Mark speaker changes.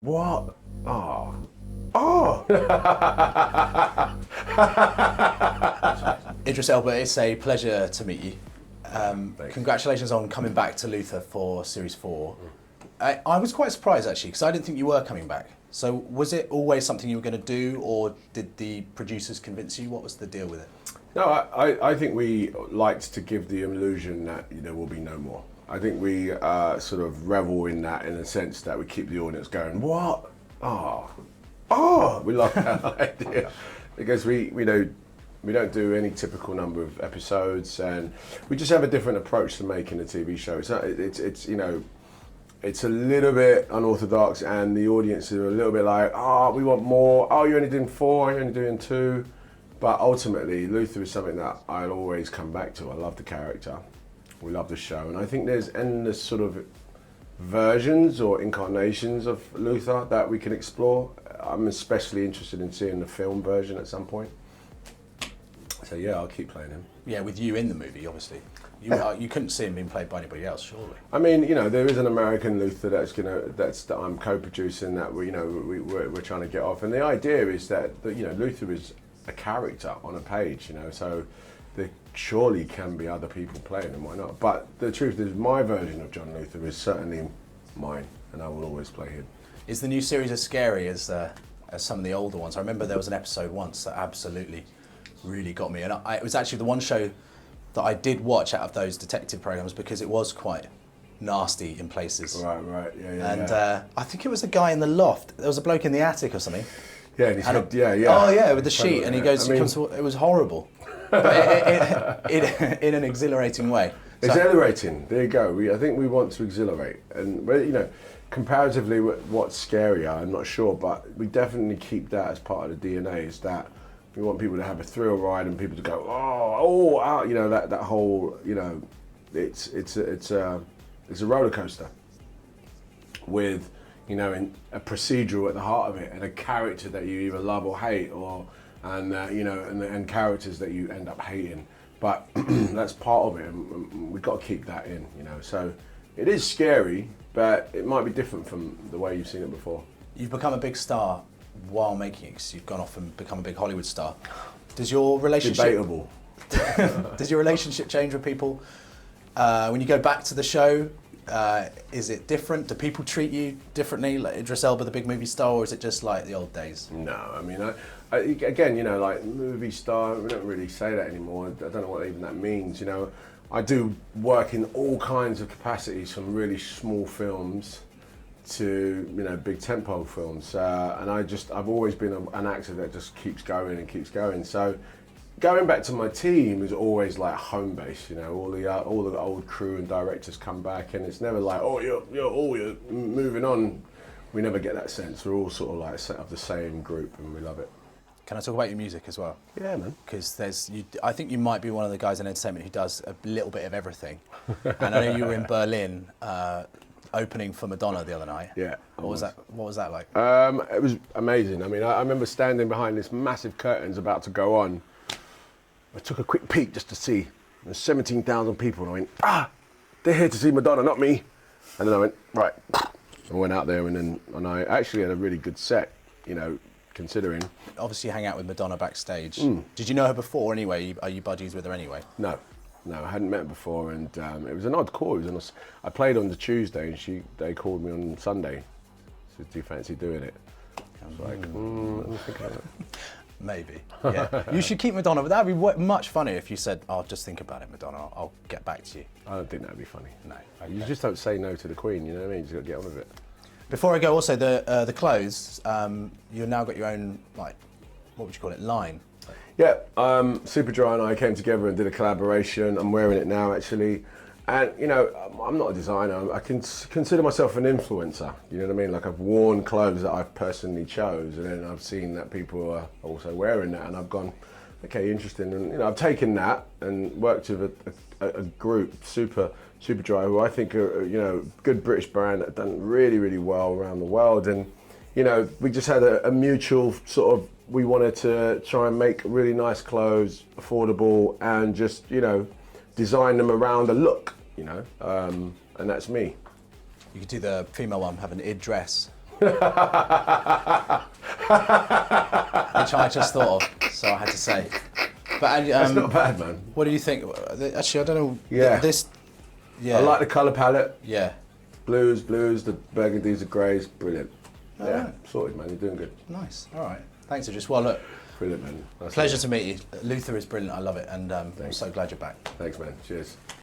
Speaker 1: What? Oh. Oh!
Speaker 2: Idris Elba, it's a pleasure to meet you. Congratulations on coming back to Luther for Series 4. I was quite surprised actually, because I didn't think you were coming back. So was it always something you were going to do, or did the producers convince you? What was the deal with it?
Speaker 1: No, I think we liked to give the illusion that there will be no more. I think we sort of revel in that, in the sense that we keep the audience going, what? Oh. Oh! We love that idea. Because we don't do any typical number of episodes, and we just have a different approach to making a TV show. It's a little bit unorthodox, and the audience are a little bit like, oh, we want more. Oh, you're only doing 4, you're only doing 2. But ultimately, Luther is something that I'll always come back to. I love the character. We love the show. And I think there's endless sort of versions or incarnations of Luther that we can explore. I'm especially interested in seeing the film version at some point. So yeah, I'll keep playing him.
Speaker 2: Yeah, with you in the movie, obviously. You couldn't see him being played by anybody else, surely.
Speaker 1: I mean, there is an American Luther that I'm co-producing, that we're trying to get off. And the idea is that Luther is a character on a page, so there surely can be other people playing him, why not? But the truth is, my version of John Luther is certainly mine, and I will always play him.
Speaker 2: Is the new series as scary as some of the older ones? I remember there was an episode once that absolutely really got me, and it was actually the one show that I did watch out of those detective programs, because it was quite nasty in places.
Speaker 1: Right, yeah.
Speaker 2: And I think it was a guy in the loft. There was a bloke in the attic or something.
Speaker 1: Yeah, and he said, yeah.
Speaker 2: Oh yeah, with the sheet, and he goes, it was horrible, but in an exhilarating way.
Speaker 1: Exhilarating. There you go. I think we want to exhilarate, and comparatively, what's scarier, I'm not sure, but we definitely keep that as part of the DNA. Is that we want people to have a thrill ride and people to go, that whole, it's a roller coaster with, in a procedural at the heart of it, and a character that you either love or hate, and characters that you end up hating. But that's part of it, and we've got to keep that in, So it is scary, but it might be different from the way you've seen it before.
Speaker 2: You've become a big star while making it, because you've gone off and become a big Hollywood star. Does your relationship...
Speaker 1: Debatable.
Speaker 2: Does your relationship change with people? When you go back to the show, is it different? Do people treat you differently, like Idris Elba, the big movie star, or is it just like the old days?
Speaker 1: No, I mean, again, like movie star, we don't really say that anymore. I don't know what even that means, I do work in all kinds of capacities, from really small films to big tentpole films, and I've always been an actor that just keeps going and keeps going. So going back to my team is always like home base. All the old crew and directors come back, and it's never like, oh, you're moving on. We never get that sense. We're all sort of like set of the same group, and we love it.
Speaker 2: Can I talk about your music as well?
Speaker 1: Yeah, man.
Speaker 2: Because I think you might be one of the guys in entertainment who does a little bit of everything. And I know you were in Berlin opening for Madonna the other night.
Speaker 1: Yeah.
Speaker 2: What was that like?
Speaker 1: It was amazing. I mean, I remember standing behind this massive curtains about to go on. I took a quick peek just to see. There's 17,000 people, and I went, they're here to see Madonna, not me. And then I went, right. I went out there, and I actually had a really good set, considering.
Speaker 2: Obviously, you hang out with Madonna backstage. Did you know her before anyway? Are you buddies with her anyway?
Speaker 1: No, I hadn't met her before, and it was an odd call. I played on the Tuesday, and they called me on Sunday. Said, do you fancy doing it? I was like, let me think about it.
Speaker 2: Maybe, yeah. You should keep Madonna, but that'd be much funnier if you said, "I'll just think about it, Madonna. I'll get back to you."
Speaker 1: I don't think that'd be funny.
Speaker 2: No, okay.
Speaker 1: You just don't say no to the Queen. You know what I mean? You just got to get on with it.
Speaker 2: Before I go, also the clothes. You've now got your own, like, what would you call it, line?
Speaker 1: Yeah, Superdry and I came together and did a collaboration. I'm wearing it now, actually. And, I'm not a designer. I can consider myself an influencer. You know what I mean? Like, I've worn clothes that I've personally chose, and then I've seen that people are also wearing that, and I've gone, okay, interesting. And, I've taken that and worked with a group, Superdry, who I think are, good British brand that have done really, really well around the world. And, we just had a mutual sort of, we wanted to try and make really nice clothes, affordable, and just, design them around a look, and that's me.
Speaker 2: You could do the female one, have an id dress. Which I just thought of, so I had to say. But
Speaker 1: That's not bad, man.
Speaker 2: What do you think? Actually, I don't know.
Speaker 1: Yeah.
Speaker 2: Yeah.
Speaker 1: I like the colour palette.
Speaker 2: Yeah.
Speaker 1: Blues, the burgundies, the greys, brilliant.
Speaker 2: All
Speaker 1: Yeah,
Speaker 2: right.
Speaker 1: sorted, man. You're doing good.
Speaker 2: Nice. All right. Thanks, Idris. Well, look,
Speaker 1: Brilliant, man. Nice
Speaker 2: pleasure to meet you. Luther is brilliant. I love it, and I'm so glad you're back.
Speaker 1: Thanks, man. Cheers.